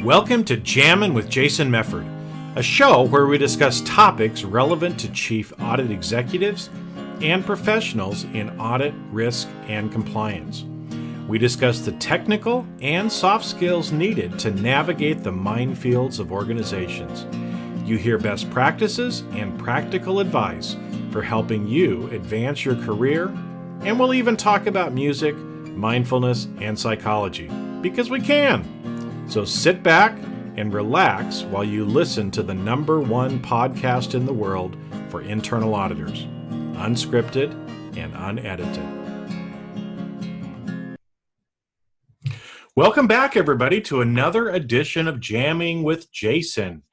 Welcome to Jammin' with Jason Mefford, a show where we discuss topics relevant to chief audit executives and professionals in audit, risk, and compliance. We discuss the technical and soft skills needed to navigate the minefields of organizations. You hear best practices and practical advice for helping you advance your career, and we'll even talk about music, mindfulness, and psychology, because we can. So sit back and relax while you listen to the #1 podcast in the world for internal auditors, unscripted and unedited. Welcome back, everybody, to another edition of Jamming with Jason.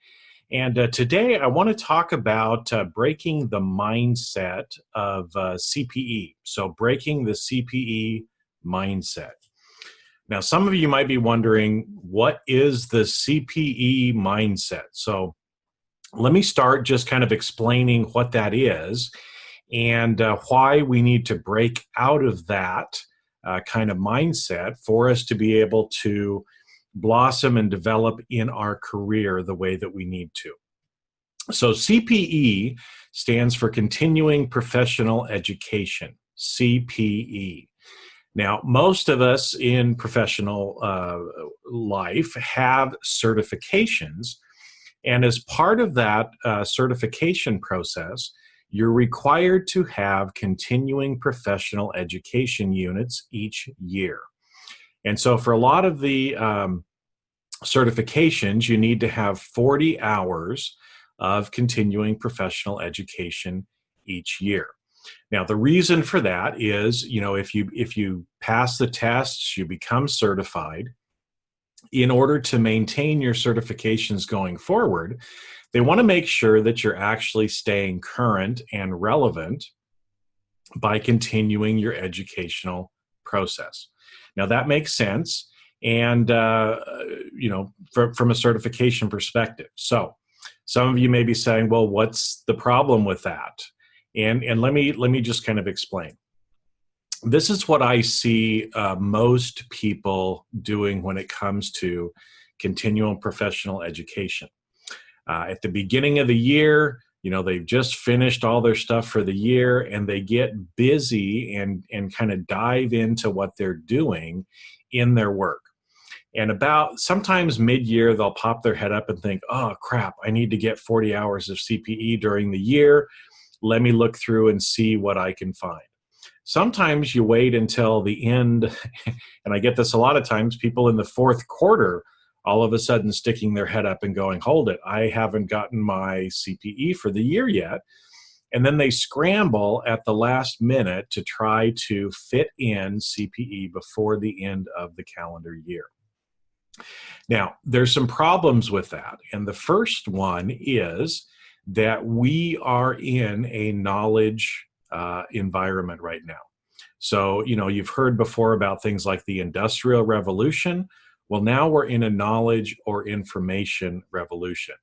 And today I want to talk about breaking the mindset of CPE. So breaking the CPE mindset. Now, some of you might be wondering, what is the CPE mindset? So let me start just kind of explaining what that is and why we need to break out of that kind of mindset for us to be able to blossom and develop in our career the way that we need to. So CPE stands for Continuing Professional Education, CPE. Now, most of us in professional life have certifications, and as part of that certification process, you're required to have continuing professional education units each year. And so for a lot of the certifications, you need to have 40 hours of continuing professional education each year. Now, the reason for that is, if you pass the tests, you become certified. In order to maintain your certifications going forward, they want to make sure that you're actually staying current and relevant by continuing your educational process. Now, that makes sense, and from a certification perspective. So, some of you may be saying, "Well, what's the problem with that?" And let me just kind of explain. This is what I see most people doing when it comes to continual professional education. At the beginning of the year, they've just finished all their stuff for the year, and they get busy and kind of dive into what they're doing in their work. And about sometimes mid-year, they'll pop their head up and think, "Oh, crap, I need to get 40 hours of CPE during the year. Let me look through and see what I can find." Sometimes you wait until the end, and I get this a lot of times, people in the fourth quarter all of a sudden sticking their head up and going, "Hold it, I haven't gotten my CPE for the year yet." And then they scramble at the last minute to try to fit in CPE before the end of the calendar year. Now, there's some problems with that. And the first one is that we are in a knowledge environment right now. So, you've heard before about things like the Industrial Revolution. Well, now we're in a knowledge or information revolution.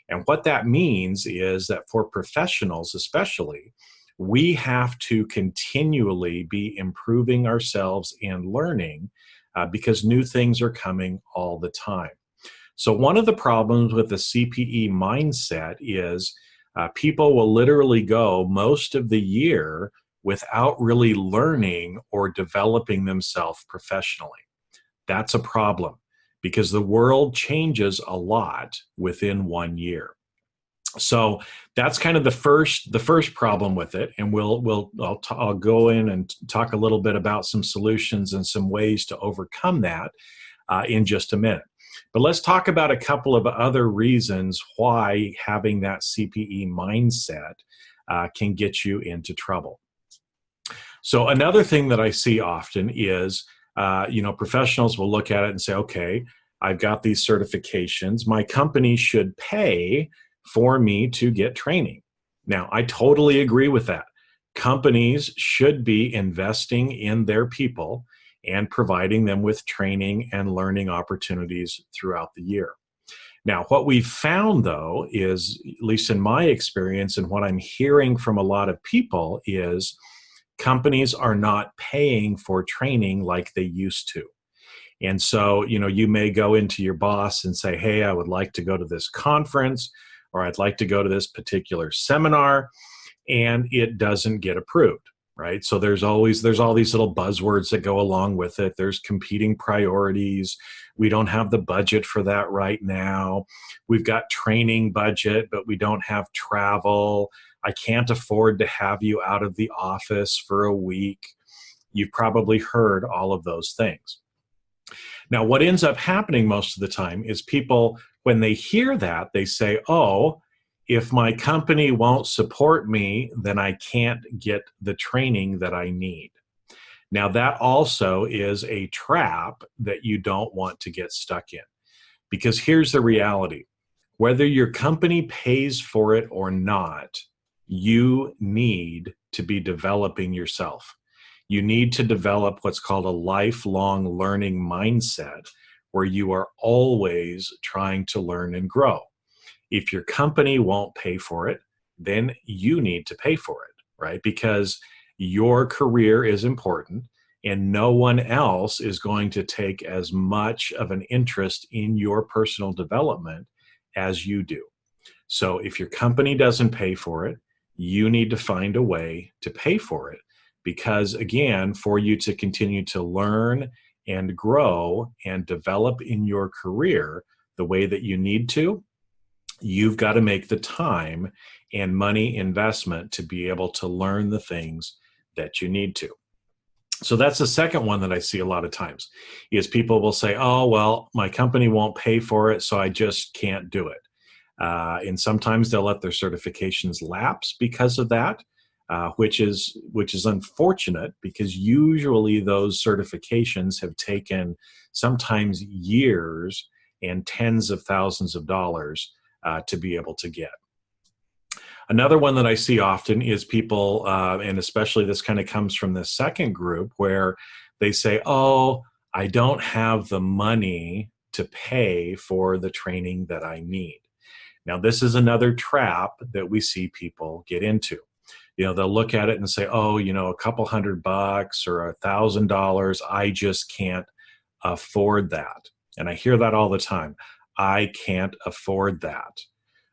And what that means is that for professionals especially, we have to continually be improving ourselves and learning because new things are coming all the time. So one of the problems with the CPE mindset is people will literally go most of the year without really learning or developing themselves professionally. That's a problem because the world changes a lot within 1 year. So that's kind of the first problem with it, and I'll go in and talk a little bit about some solutions and some ways to overcome that in just a minute. But let's talk about a couple of other reasons why having that CPE mindset can get you into trouble. So another thing that I see often is, professionals will look at it and say, "Okay, I've got these certifications. My company should pay for me to get training." Now, I totally agree with that. Companies should be investing in their people and providing them with training and learning opportunities throughout the year. Now, what we've found, though, is, at least in my experience and what I'm hearing from a lot of people, is companies are not paying for training like they used to. And so, you may go into your boss and say, hey, I would like to go to this conference, or I'd like to go to this particular seminar, and it doesn't get approved, right? So there's all these little buzzwords that go along with it. There's competing priorities. We don't have the budget for that right now. We've got training budget, but we don't have travel. I can't afford to have you out of the office for a week. You've probably heard all of those things. Now, what ends up happening most of the time is people, when they hear that, they say, oh, if my company won't support me, then I can't get the training that I need. Now, that also is a trap that you don't want to get stuck in, because here's the reality. Whether your company pays for it or not, you need to be developing yourself. You need to develop what's called a lifelong learning mindset, where you are always trying to learn and grow. If your company won't pay for it, then you need to pay for it, right? Because your career is important, and no one else is going to take as much of an interest in your personal development as you do. So if your company doesn't pay for it, you need to find a way to pay for it. Because again, for you to continue to learn and grow and develop in your career the way that you need to, you've got to make the time and money investment to be able to learn the things that you need to. So that's the second one that I see a lot of times, is people will say, oh, well, my company won't pay for it, so I just can't do it. And sometimes they'll let their certifications lapse because of that, which is unfortunate, because usually those certifications have taken sometimes years and tens of thousands of dollars to be able to get. Another one that I see often is people, and especially this kind of comes from the second group, where they say, oh, I don't have the money to pay for the training that I need. Now, this is another trap that we see people get into. They'll look at it and say, oh, a couple $100 or $1,000, I just can't afford that. And I hear that all the time. I can't afford that.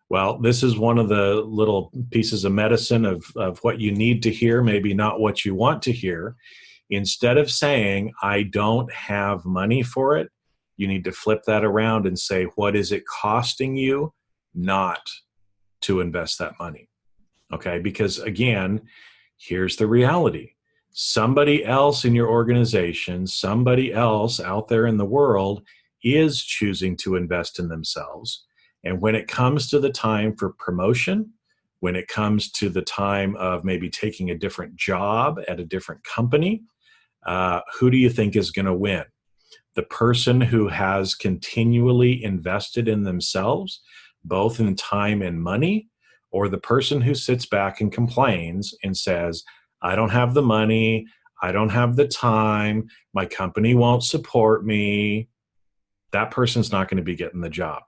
Well, this is one of the little pieces of medicine of what you need to hear, maybe not what you want to hear. Instead of saying, I don't have money for it, you need to flip that around and say, what is it costing you not to invest that money? Okay, because again, here's the reality. Somebody else in your organization, somebody else out there in the world is choosing to invest in themselves. And when it comes to the time for promotion, when it comes to the time of maybe taking a different job at a different company, who do you think is going to win? The person who has continually invested in themselves, both in time and money, or the person who sits back and complains and says, I don't have the money, I don't have the time, my company won't support me? That person's not going to be getting the job.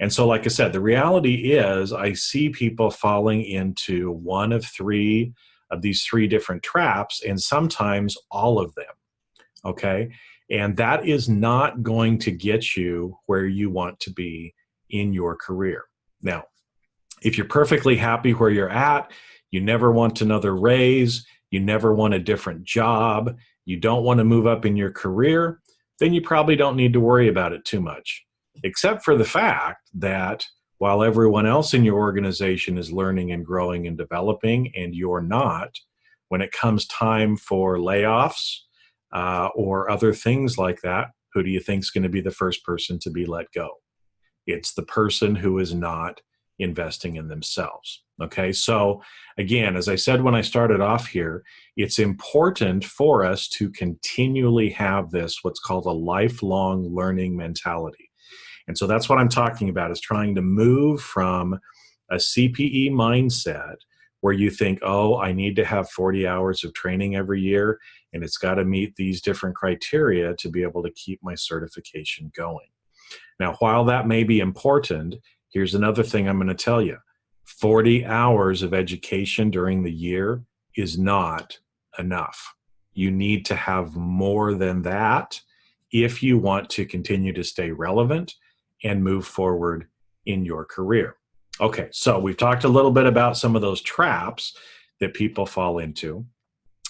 And so, like I said, the reality is I see people falling into one of three of these three different traps, and sometimes all of them, okay? And that is not going to get you where you want to be in your career. Now, if you're perfectly happy where you're at, you never want another raise, you never want a different job, you don't want to move up in your career, then you probably don't need to worry about it too much. Except for the fact that while everyone else in your organization is learning and growing and developing, and you're not, when it comes time for layoffs or other things like that, who do you think is going to be the first person to be let go? It's the person who is not investing in themselves. Okay, so again, as I said when I started off here, it's important for us to continually have this, what's called a lifelong learning mentality. And so that's what I'm talking about, is trying to move from a CPE mindset where you think, oh, I need to have 40 hours of training every year, and it's got to meet these different criteria to be able to keep my certification going. Now, while that may be important, here's another thing I'm going to tell you. 40 hours of education during the year is not enough. You need to have more than that if you want to continue to stay relevant and move forward in your career. Okay, so we've talked a little bit about some of those traps that people fall into.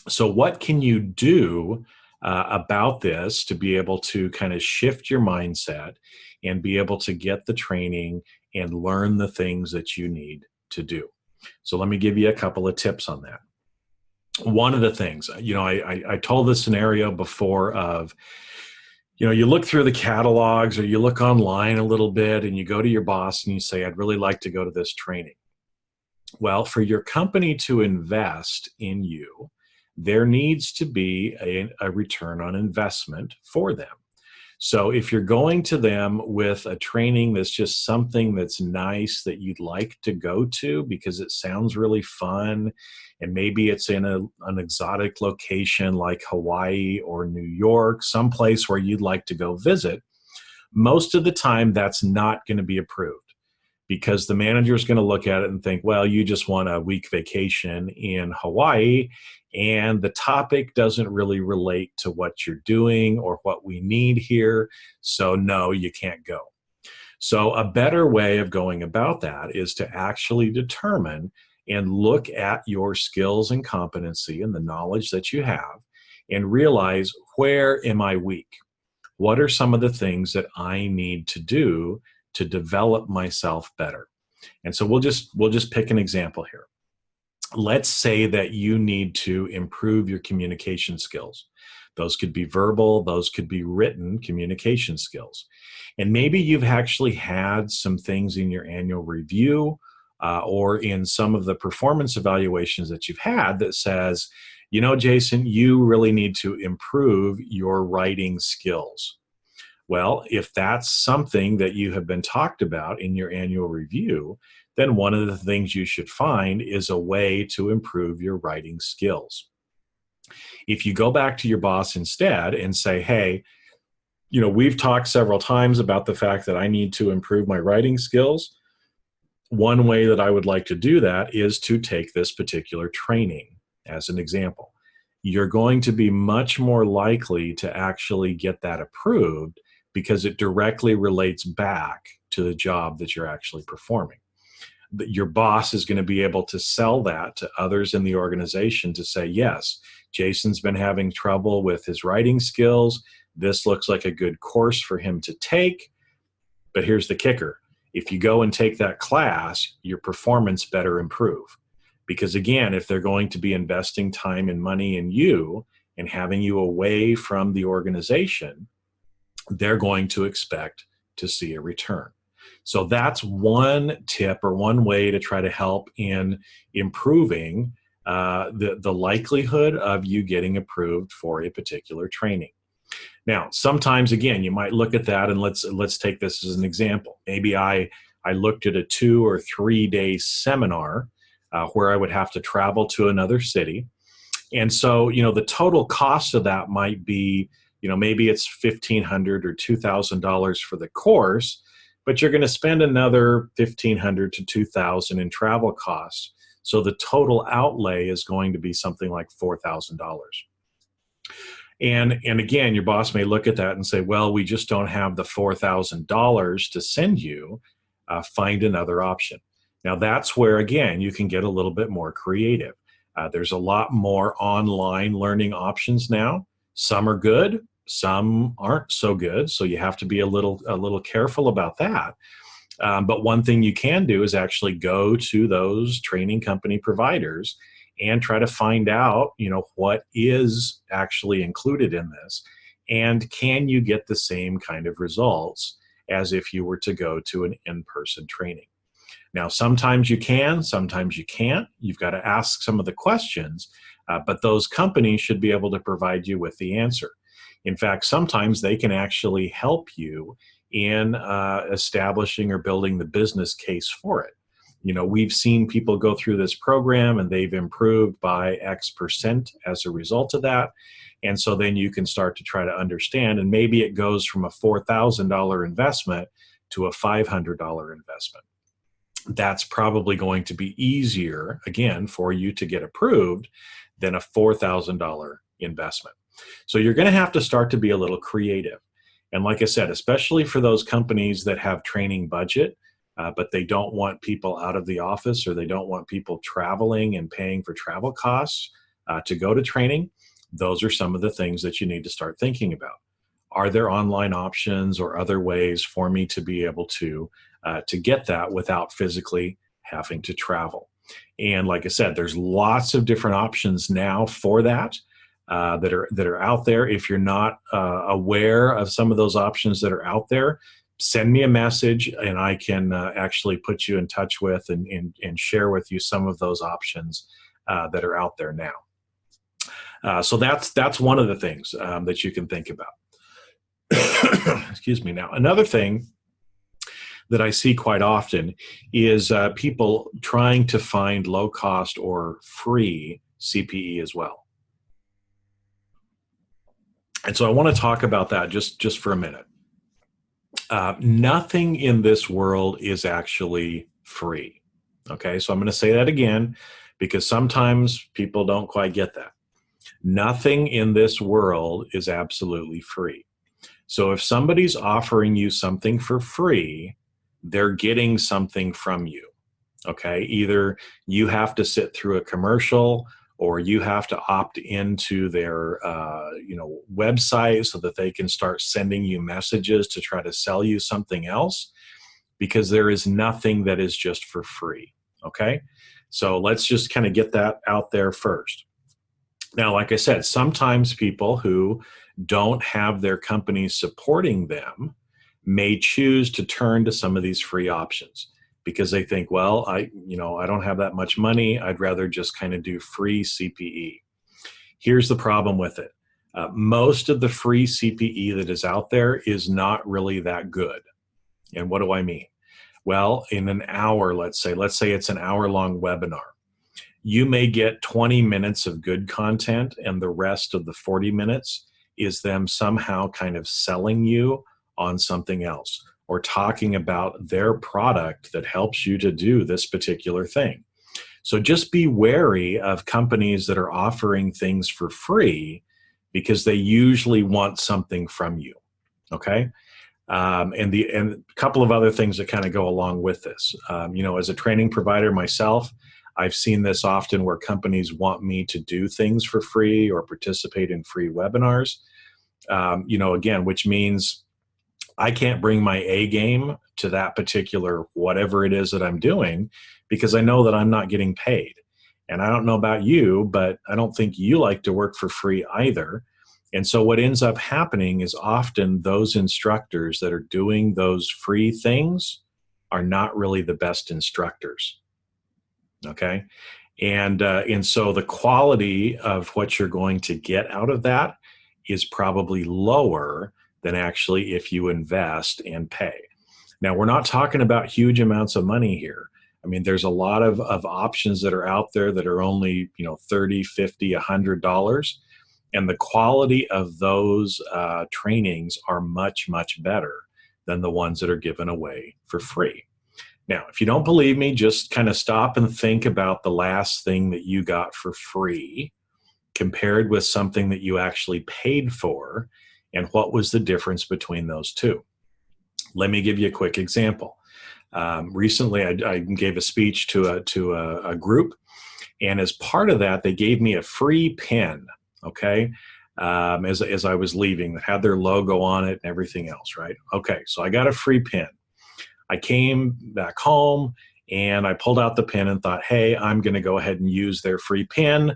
So what can you do about this to be able to kind of shift your mindset and be able to get the training and learn the things that you need to do? So let me give you a couple of tips on that. One of the things, I told this scenario before of, you look through the catalogs or you look online a little bit and you go to your boss and you say, I'd really like to go to this training. Well, for your company to invest in you, there needs to be a return on investment for them. So if you're going to them with a training that's just something that's nice that you'd like to go to because it sounds really fun, and maybe it's in an exotic location like Hawaii or New York, someplace where you'd like to go visit, most of the time that's not going to be approved, because the manager is going to look at it and think, well, you just want a week vacation in Hawaii, and the topic doesn't really relate to what you're doing or what we need here. So no, you can't go. So a better way of going about that is to actually determine and look at your skills and competency and the knowledge that you have and realize, where am I weak? What are some of the things that I need to do to develop myself better? And so we'll just pick an example here. Let's say that you need to improve your communication skills. Those could be verbal, those could be written communication skills. And maybe you've actually had some things in your annual review or in some of the performance evaluations that you've had that says, Jason, you really need to improve your writing skills. Well, if that's something that you have been talked about in your annual review, then one of the things you should find is a way to improve your writing skills. If you go back to your boss instead and say, hey, we've talked several times about the fact that I need to improve my writing skills. One way that I would like to do that is to take this particular training as an example. You're going to be much more likely to actually get that approved because it directly relates back to the job that you're actually performing. Your boss is going to be able to sell that to others in the organization to say, yes, Jason's been having trouble with his writing skills. This looks like a good course for him to take. But here's the kicker. If you go and take that class, your performance better improve. Because again, if they're going to be investing time and money in you and having you away from the organization, they're going to expect to see a return. So that's one tip or one way to try to help in improving the likelihood of you getting approved for a particular training. Now, sometimes, again, you might look at that, and let's take this as an example. Maybe I looked at a 2 or 3 day seminar where I would have to travel to another city. And so, the total cost of that might be, maybe it's $1,500 or $2,000 for the course, but you're going to spend another $1,500 to $2,000 in travel costs. So the total outlay is going to be something like $4,000. And again, your boss may look at that and say, well, we just don't have the $4,000 to send you. Find another option. Now, that's where, again, you can get a little bit more creative. There's a lot more online learning options now. Some are good, some aren't so good. So you have to be a little careful about that. But one thing you can do is actually go to those training company providers and try to find out, what is actually included in this, and can you get the same kind of results as if you were to go to an in-person training. Now, sometimes you can, sometimes you can't. You've got to ask some of the questions, but those companies should be able to provide you with the answer. In fact, sometimes they can actually help you in establishing or building the business case for it. We've seen people go through this program and they've improved by X% as a result of that. And so then you can start to try to understand, and maybe it goes from a $4,000 investment to a $500 investment. That's probably going to be easier, again, for you to get approved than a $4,000 investment. So you're going to have to start to be a little creative. And like I said, especially for those companies that have training budget, but they don't want people out of the office, or they don't want people traveling and paying for travel costs to go to training, those are some of the things that you need to start thinking about. Are there online options or other ways for me to be able to get that without physically having to travel? And like I said, there's lots of different options now for that. That are out there. If you're not aware of some of those options that are out there, send me a message, and I can actually put you in touch with and share with you some of those options that are out there now. So that's one of the things that you can think about. Excuse me. Now, another thing that I see quite often is people trying to find low cost or free CPE as well. And so I want to talk about that just for a minute. Nothing in this world is actually free. Okay, so I'm going to say that again, because sometimes people don't quite get that. Nothing in this world is absolutely free. So if somebody's offering you something for free, they're getting something from you. Okay, either you have to sit through a commercial, or you have to opt into their website so that they can start sending you messages to try to sell you something else, because there is nothing that is just for free. Okay, so let's just kind of get that out there first. Now, like I said, sometimes people who don't have their companies supporting them may choose to turn to some of these free options, because they think, well, I don't have that much money. I'd rather just kind of do free CPE. Here's the problem with it. Most of the free CPE that is out there is not really that good. And what do I mean? Well, in an hour, let's say it's an hour-long webinar, you may get 20 minutes of good content, and the rest of the 40 minutes is them somehow kind of selling you on something else, or talking about their product that helps you to do this particular thing. So just be wary of companies that are offering things for free, because they usually want something from you. Okay. And a couple of other things that kind of go along with this. As a training provider myself, I've seen this often where companies want me to do things for free or participate in free webinars. Again, which means I can't bring my A game to that particular whatever it is that I'm doing, because I know that I'm not getting paid. And I don't know about you, but I don't think you like to work for free either. And so what ends up happening is often those instructors that are doing those free things are not really the best instructors. Okay. And so the quality of what you're going to get out of that is probably lower than actually if you invest and pay. Now, we're not talking about huge amounts of money here. I mean, there's a lot of options that are out there that are only, $30, $50, $100. And the quality of those trainings are much, much better than the ones that are given away for free. Now, if you don't believe me, just kind of stop and think about the last thing that you got for free compared with something that you actually paid for, and what was the difference between those two. Let me give you a quick example. Recently, I gave a speech to a group, and as part of that, they gave me a free pen, okay, as I was leaving, that had their logo on it and everything else, right? Okay, so I got a free pen. I came back home, and I pulled out the pen and thought, hey, I'm going to go ahead and use their free pen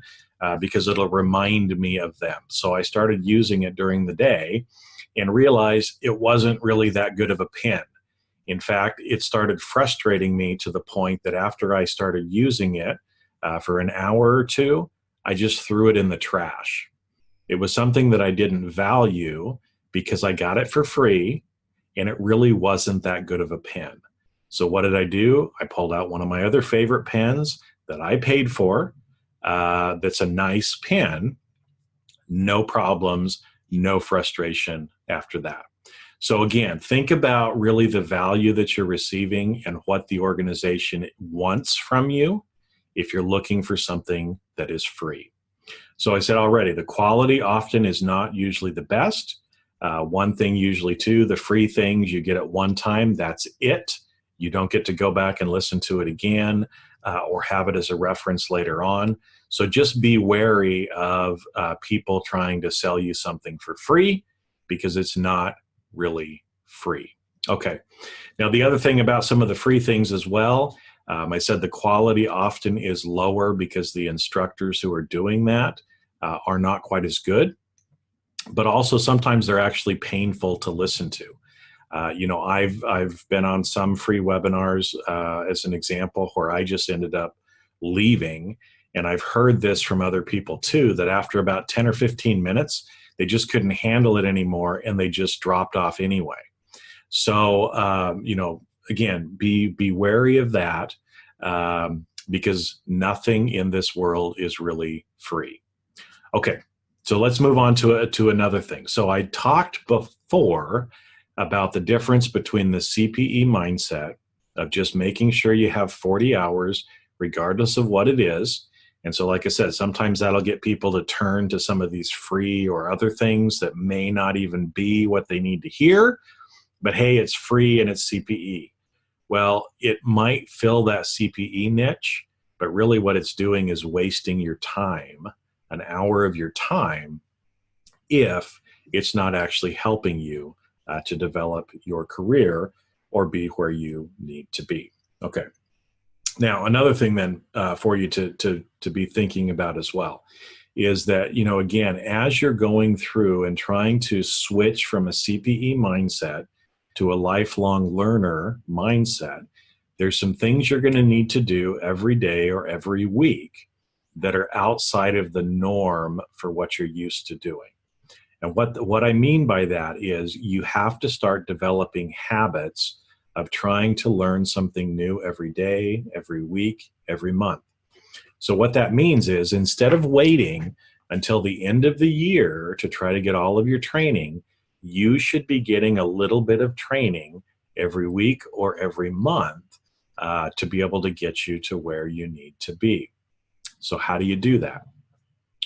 because it'll remind me of them. So I started using it during the day and realized it wasn't really that good of a pen. In fact, it started frustrating me to the point that after I started using it for an hour or two, I just threw it in the trash. It was something that I didn't value because I got it for free, and it really wasn't that good of a pen. So what did I do? I pulled out one of my other favorite pens that I paid for. That's a nice pen. No problems, no frustration after that. So again, think about really the value that you're receiving and what the organization wants from you if you're looking for something that is free. So I said already, the quality often is not usually the best. One thing usually too, the free things you get at one time, that's it. You don't get to go back and listen to it again or have it as a reference later on. So just be wary of people trying to sell you something for free, because it's not really free. Okay. Now, the other thing about some of the free things as well, I said the quality often is lower because the instructors who are doing that are not quite as good, but also sometimes they're actually painful to listen to. I've been on some free webinars as an example where I just ended up leaving, and I've heard this from other people too, that after about 10 or 15 minutes, they just couldn't handle it anymore and they just dropped off anyway. So, again, be wary of that because nothing in this world is really free. Okay, so let's move on to another thing. So I talked before about the difference between the CPE mindset of just making sure you have 40 hours, regardless of what it is. And so, like I said, sometimes that'll get people to turn to some of these free or other things that may not even be what they need to hear. But hey, it's free and it's CPE. Well, it might fill that CPE niche, but really what it's doing is wasting your time, an hour of your time, if it's not actually helping you to develop your career or be where you need to be. Okay. Now, another thing then for you to be thinking about as well is that, again, as you're going through and trying to switch from a CPE mindset to a lifelong learner mindset, there's some things you're going to need to do every day or every week that are outside of the norm for what you're used to doing. And what I mean by that is you have to start developing habits of trying to learn something new every day, every week, every month. So what that means is instead of waiting until the end of the year to try to get all of your training, you should be getting a little bit of training every week or every month to be able to get you to where you need to be. So how do you do that?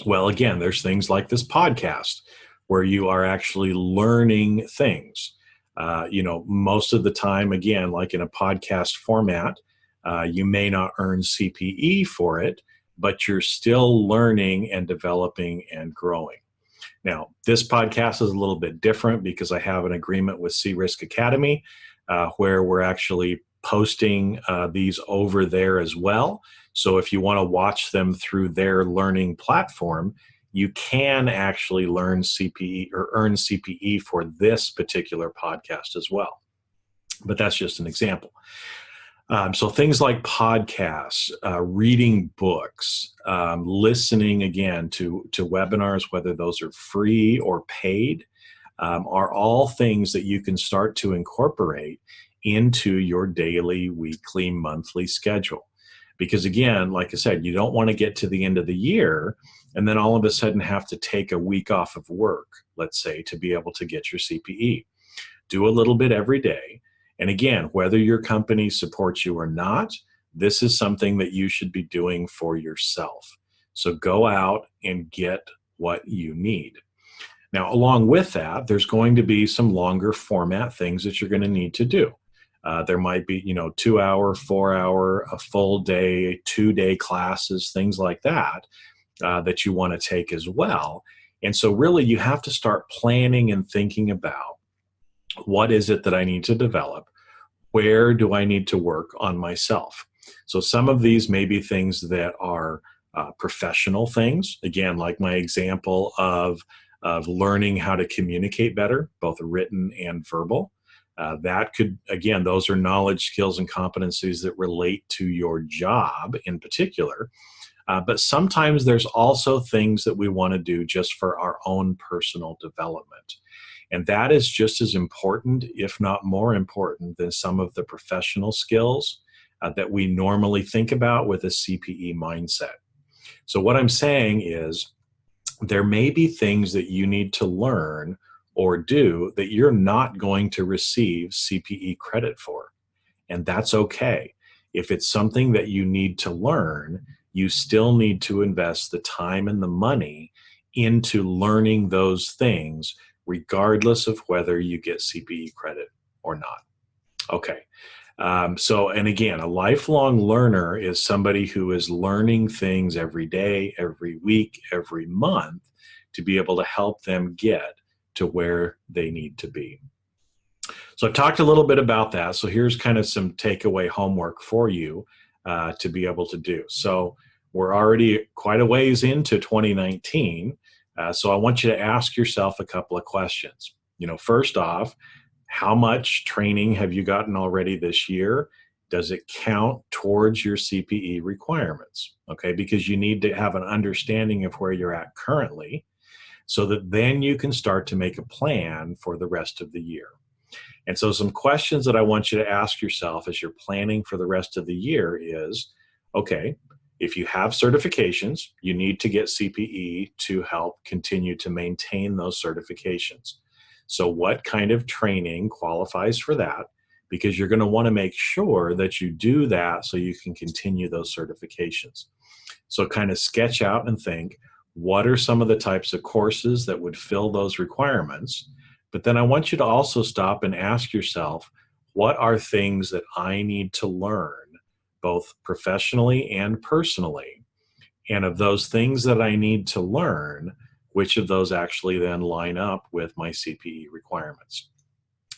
Well, again, there's things like this podcast where you are actually learning things. Most of the time, again, like in a podcast format, you may not earn CPE for it, but you're still learning and developing and growing. Now, this podcast is a little bit different because I have an agreement with C-Risk Academy where we're actually posting these over there as well. So if you want to watch them through their learning platform, you can actually learn CPE or earn CPE for this particular podcast as well. But that's just an example. So things like podcasts, reading books, listening again to webinars, whether those are free or paid, are all things that you can start to incorporate into your daily, weekly, monthly schedule. Because again, like I said, you don't want to get to the end of the year and then all of a sudden have to take a week off of work, let's say, to be able to get your CPE. Do a little bit every day. And again, whether your company supports you or not, this is something that you should be doing for yourself. So go out and get what you need. Now, along with that, there's going to be some longer format things that you're going to need to do. There might be, 2 hour, 4 hour, a full day, 2-day classes, things like that, that you want to take as well. And so really you have to start planning and thinking about what is it that I need to develop? Where do I need to work on myself? So some of these may be things that are professional things. Again, like my example of learning how to communicate better, both written and verbal. That could, again, those are knowledge, skills, and competencies that relate to your job in particular. But sometimes there's also things that we want to do just for our own personal development. And that is just as important, if not more important, than some of the professional skills that we normally think about with a CPE mindset. So what I'm saying is there may be things that you need to learn or do that you're not going to receive CPE credit for. And that's okay. If it's something that you need to learn, you still need to invest the time and the money into learning those things regardless of whether you get CPE credit or not. Okay. And again, a lifelong learner is somebody who is learning things every day, every week, every month to be able to help them get to where they need to be. So I've talked a little bit about that. So here's kind of some takeaway homework for you to be able to do. So we're already quite a ways into 2019. So I want you to ask yourself a couple of questions. First off, how much training have you gotten already this year? Does it count towards your CPE requirements? Okay, because you need to have an understanding of where you're at currently so that then you can start to make a plan for the rest of the year. And so some questions that I want you to ask yourself as you're planning for the rest of the year is, okay, if you have certifications, you need to get CPE to help continue to maintain those certifications. So what kind of training qualifies for that? Because you're going to want to make sure that you do that so you can continue those certifications. So kind of sketch out and think, what are some of the types of courses that would fill those requirements? But then I want you to also stop and ask yourself, what are things that I need to learn, both professionally and personally? And of those things that I need to learn, which of those actually then line up with my CPE requirements?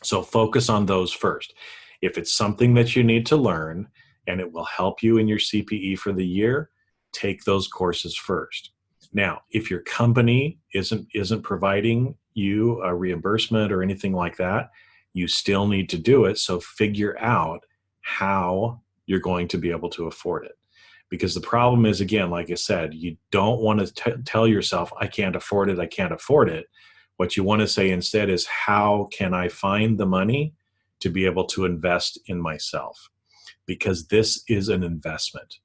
So focus on those first. If it's something that you need to learn and it will help you in your CPE for the year, take those courses first. Now, if your company isn't providing you a reimbursement or anything like that, you still need to do it. So figure out how you're going to be able to afford it. Because the problem is, again, like I said, you don't want to tell yourself, I can't afford it, I can't afford it. What you want to say instead is, how can I find the money to be able to invest in myself? Because this is an investment,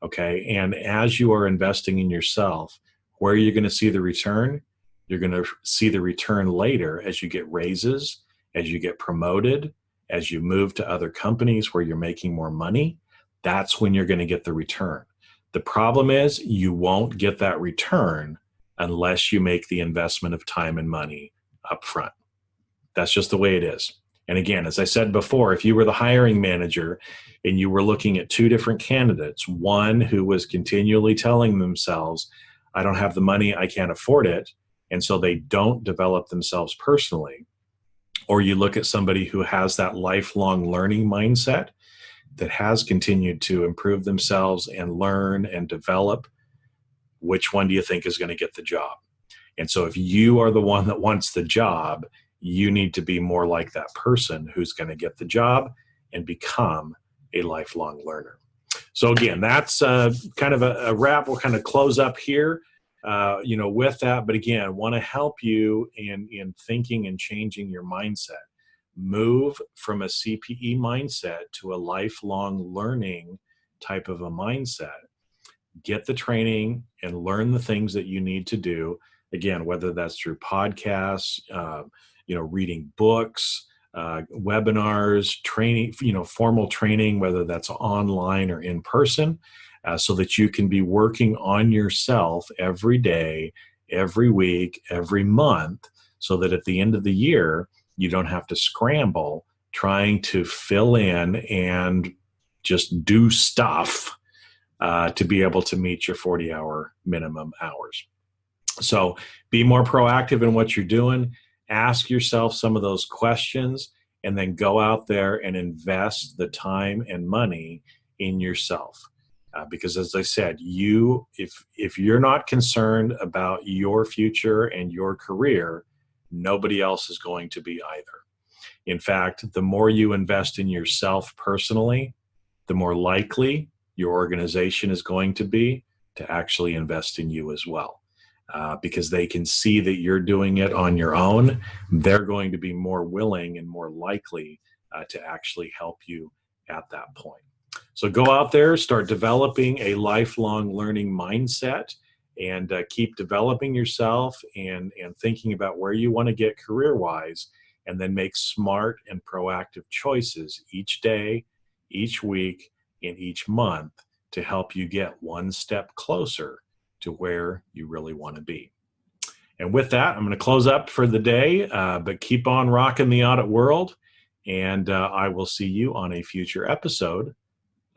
okay? And as you are investing in yourself, where are you going to see the return? You're going to see the return later as you get raises, as you get promoted, as you move to other companies where you're making more money. That's when you're going to get the return. The problem is you won't get that return unless you make the investment of time and money up front. That's just the way it is. And again, as I said before, if you were the hiring manager and you were looking at two different candidates, one who was continually telling themselves, I don't have the money, I can't afford it, and so they don't develop themselves personally, or you look at somebody who has that lifelong learning mindset that has continued to improve themselves and learn and develop, which one do you think is going to get the job? And so if you are the one that wants the job, you need to be more like that person who's going to get the job and become a lifelong learner. So again, that's kind of a wrap. We'll kind of close up here, with that. But again, want to help you in thinking and changing your mindset. Move from a CPE mindset to a lifelong learning type of a mindset. Get the training and learn the things that you need to do. Again, whether that's through podcasts, reading books, webinars, training, formal training, whether that's online or in person, so that you can be working on yourself every day, every week, every month, so that at the end of the year, you don't have to scramble trying to fill in and just do stuff to be able to meet your 40-hour minimum hours. So be more proactive in what you're doing. Ask yourself some of those questions, and then go out there and invest the time and money in yourself. Because as I said, if you're not concerned about your future and your career, nobody else is going to be either. In fact, the more you invest in yourself personally, the more likely your organization is going to be to actually invest in you as well. Because they can see that you're doing it on your own, they're going to be more willing and more likely to actually help you at that point. So go out there, start developing a lifelong learning mindset, and keep developing yourself and thinking about where you want to get career-wise, and then make smart and proactive choices each day, each week, and each month to help you get one step closer to where you really want to be. And with that, I'm going to close up for the day, but keep on rocking the audit world. And I will see you on a future episode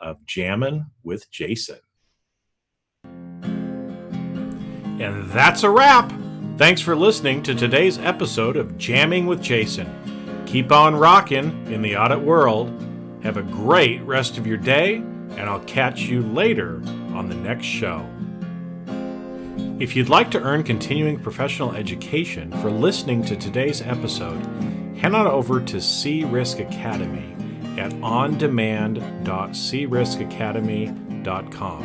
of Jammin' with Jason. And that's a wrap. Thanks for listening to today's episode of Jamming with Jason. Keep on rocking in the audit world. Have a great rest of your day, and I'll catch you later on the next show. If you'd like to earn continuing professional education for listening to today's episode, head on over to C-Risk Academy at ondemand.criskacademy.com.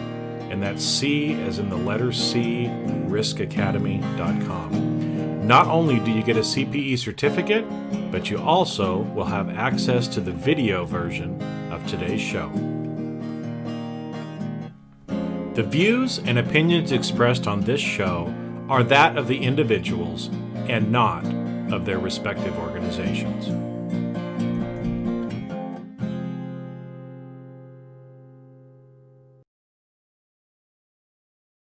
And that's C as in the letter C, riskacademy.com. Not only do you get a CPE certificate, but you also will have access to the video version of today's show. The views and opinions expressed on this show are that of the individuals and not of their respective organizations.